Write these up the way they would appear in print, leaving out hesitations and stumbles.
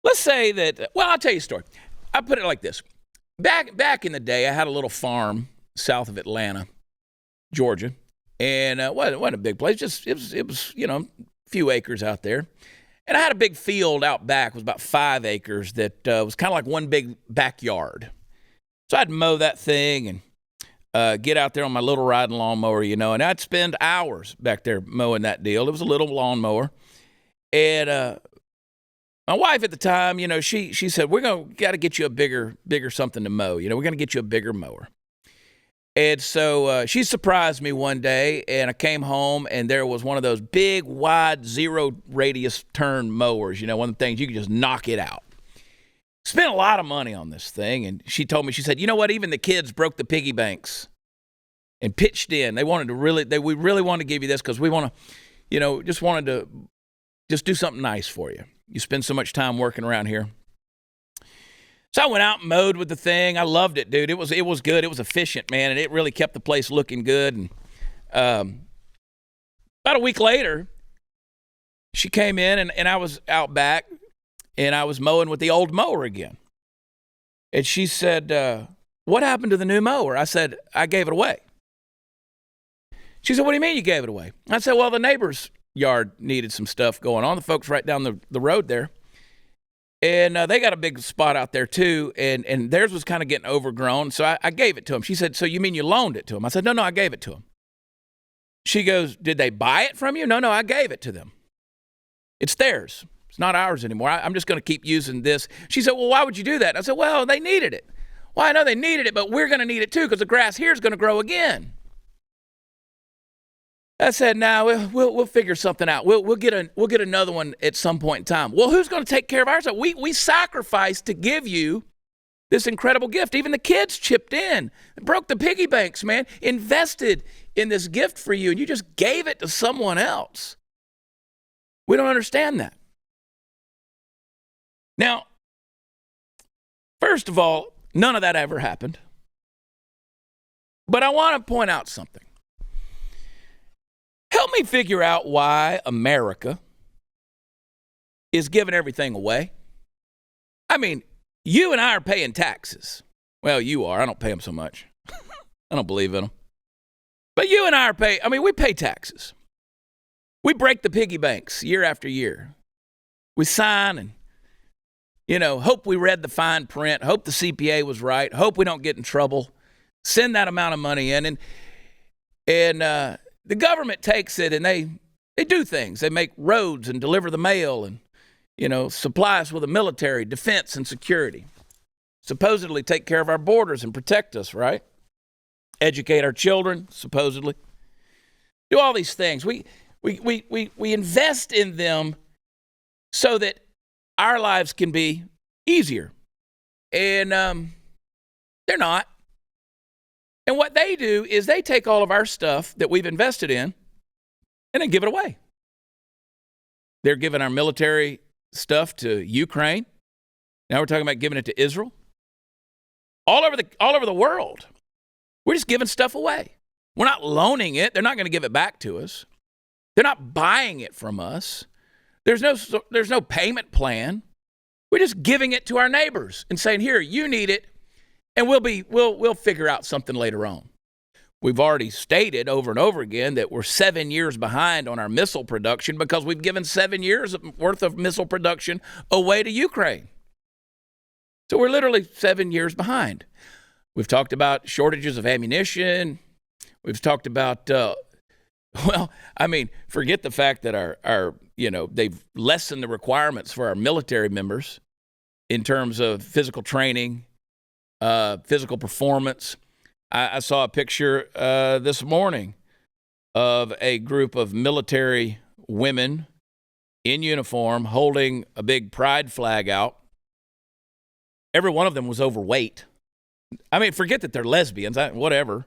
let's say that, well, I'll tell you a story. I put it like this. Back in the day, I had a little farm south of Atlanta, Georgia, and it wasn't a big place. Just it was a few acres out there, and I had a big field out back. It was about 5 acres that was kind of like one big backyard. So I'd mow that thing and get out there on my little riding lawnmower, and I'd spend hours back there mowing that deal. It was a little lawnmower, and my wife at the time, she said, got to get you a bigger something to mow. We're going to get you a bigger mower. And so she surprised me one day, and I came home, and there was one of those big, wide, zero radius turn mowers, one of the things you can just knock it out. Spent a lot of money on this thing, and she told me, she said, you know what, even the kids broke the piggy banks and pitched in. We really wanted to give you this because we want to, just wanted to just do something nice for you. You spend so much time working around here. So I went out and mowed with the thing. I loved it, dude. It was good. It was efficient, man, and it really kept the place looking good. And about a week later, she came in, and I was out back, and I was mowing with the old mower again. And she said, what happened to the new mower? I said, I gave it away. She said, what do you mean you gave it away? I said, well, the neighbor's yard needed some stuff going on. The folks right down the road there. And they got a big spot out there too. And theirs was kind of getting overgrown. So I gave it to them. She said, so you mean you loaned it to them? I said, no, I gave it to them. She goes, did they buy it from you? No, I gave it to them. It's theirs. It's not ours anymore. I'm just going to keep using this. She said, well, why would you do that? I said, well, they needed it. Well, I know they needed it, but we're going to need it too because the grass here is going to grow again. I said, no, we'll figure something out. We'll get another one at some point in time. Well, who's going to take care of ours? We sacrificed to give you this incredible gift. Even the kids chipped in, broke the piggy banks, man, invested in this gift for you, and you just gave it to someone else. We don't understand that. Now, first of all, none of that ever happened. But I want to point out something. Help me figure out why America is giving everything away. I mean, you and I are paying taxes. Well, you are. I don't pay them so much. I don't believe in them. But you and I we pay taxes. We break the piggy banks year after year. We sign and, hope we read the fine print, hope the CPA was right, hope we don't get in trouble, send that amount of money in. And the government takes it and they do things. They make roads and deliver the mail and, supply us with a military, defense, and security. Supposedly take care of our borders and protect us, right? Educate our children, supposedly. Do all these things. We invest in them so that our lives can be easier. And they're not. And what they do is they take all of our stuff that we've invested in and then give it away. They're giving our military stuff to Ukraine. Now we're talking about giving it to Israel. All over the world. We're just giving stuff away. We're not loaning it. They're not going to give it back to us. They're not buying it from us. There's no payment plan. We're just giving it to our neighbors and saying, here, you need it. And we'll figure out something later on. We've already stated over and over again that we're 7 years behind on our missile production because we've given 7 years worth of missile production away to Ukraine. So we're literally 7 years behind. We've talked about shortages of ammunition. We've talked about, forget the fact that our they've lessened the requirements for our military members in terms of physical training, physical performance. I saw a picture this morning of a group of military women in uniform holding a big pride flag out. Every one of them was overweight. I mean, forget that they're lesbians, whatever.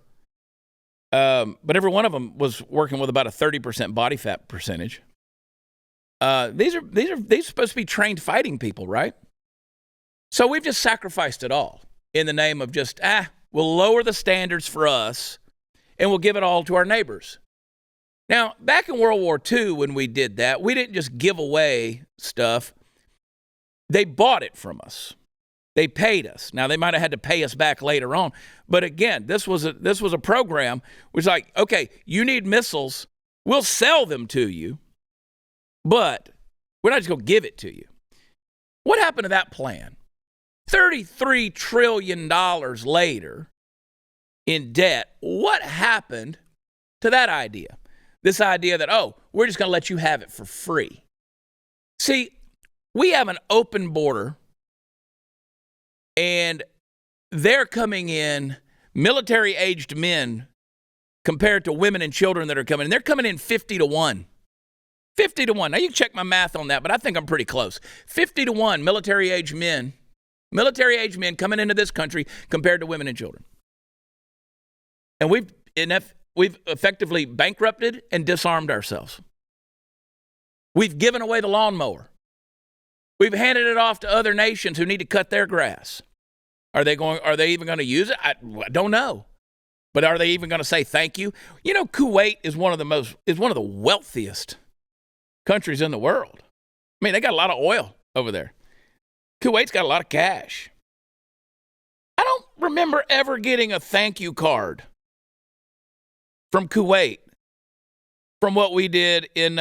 But every one of them was working with about a 30% body fat percentage. These are supposed to be trained fighting people, right? So we've just sacrificed it all in the name of just, we'll lower the standards for us and we'll give it all to our neighbors. Now, back in World War II, when we did that, we didn't just give away stuff. They bought it from us. They paid us. Now, they might have had to pay us back later on. But again, this was a program which was like, okay, you need missiles. We'll sell them to you, but we're not just going to give it to you. What happened to that plan? $33 trillion later in debt. What happened to that idea? This idea that, oh, we're just going to let you have it for free. See, we have an open border, and they're coming in, military-aged men compared to women and children that are coming in. They're coming in 50 to 1. 50 to 1. Now, you can check my math on that, but I think I'm pretty close. 50 to 1 military-aged men coming into this country compared to women and children. And we've effectively bankrupted and disarmed ourselves. We've given away the lawnmower. We've handed it off to other nations who need to cut their grass. Are they even going to use it? I don't know. But are they even going to say thank you? You know, Kuwait is one of the wealthiest countries in the world. I mean, they got a lot of oil over there. Kuwait's got a lot of cash. I don't remember ever getting a thank you card from Kuwait from what we did in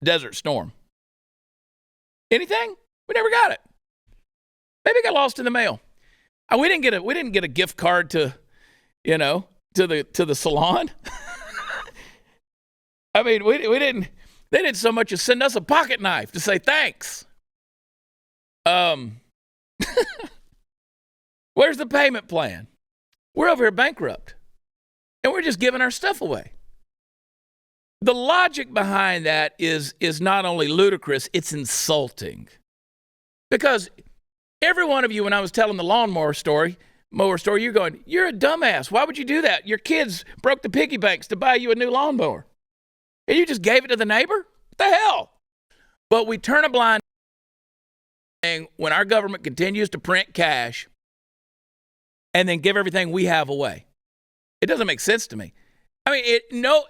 Desert Storm. Anything? We never got it. Maybe it got lost in the mail. We didn't get a gift card to the salon. I mean, we didn't. They didn't so much as send us a pocket knife to say thanks. Where's the payment plan? We're over here bankrupt, and we're just giving our stuff away. The logic behind that is not only ludicrous, it's insulting. Because every one of you, when I was telling the mower story, you're going, you're a dumbass. Why would you do that? Your kids broke the piggy banks to buy you a new lawnmower. And you just gave it to the neighbor? What the hell? But we turn a blind eye when our government continues to print cash and then give everything we have away. It doesn't make sense to me. I mean,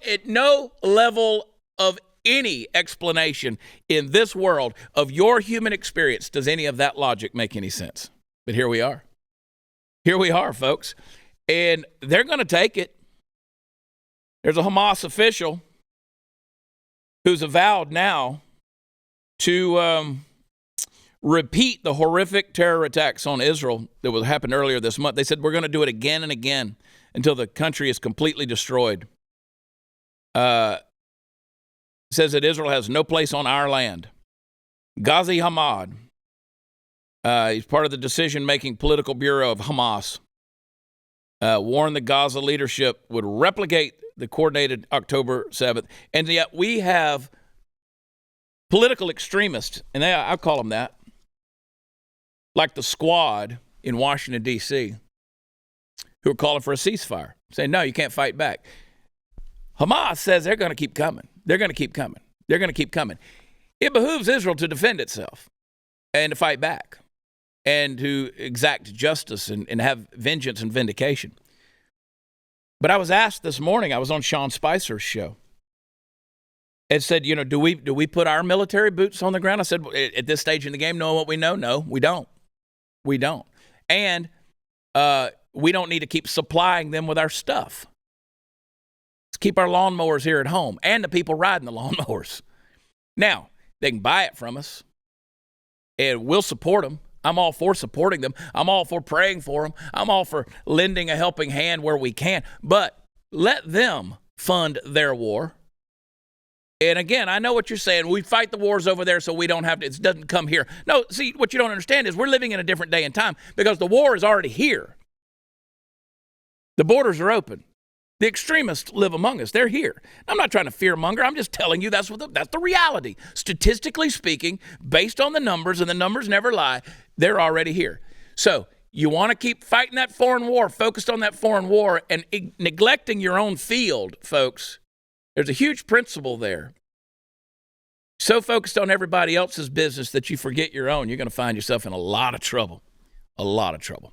at no level of any explanation in this world of your human experience does any of that logic make any sense. But here we are. Here we are, folks. And they're going to take it. There's a Hamas official who's avowed now to repeat the horrific terror attacks on Israel that happened earlier this month. They said, we're going to do it again and again until the country is completely destroyed. Says that Israel has no place on our land. Ghazi Hamad, he's part of the decision-making political bureau of Hamas, warned the Gaza leadership would replicate the coordinated October 7th. And yet we have political extremists, and I call them that, like the Squad in Washington, D.C., who are calling for a ceasefire, saying, no, you can't fight back. Hamas says they're going to keep coming. They're going to keep coming. They're going to keep coming. It behooves Israel to defend itself and to fight back and to exact justice and have vengeance and vindication. But I was asked this morning, I was on Sean Spicer's show, and said, do we put our military boots on the ground? I said, at this stage in the game, knowing what we know, no, we don't. We don't. And we don't need to keep supplying them with our stuff. Let's keep our lawnmowers here at home and the people riding the lawnmowers. Now, they can buy it from us, and we'll support them. I'm all for supporting them. I'm all for praying for them. I'm all for lending a helping hand where we can. But let them fund their war. And again, I know what you're saying. We fight the wars over there so we don't have to, it doesn't come here. No, see, what you don't understand is we're living in a different day and time because the war is already here. The borders are open. The extremists live among us. They're here. I'm not trying to fearmonger. I'm just telling you that's the reality. Statistically speaking, based on the numbers, and the numbers never lie, they're already here. So you want to keep fighting that foreign war, focused on that foreign war, and neglecting your own field, folks. There's a huge principle there. So focused on everybody else's business that you forget your own, you're going to find yourself in a lot of trouble. A lot of trouble.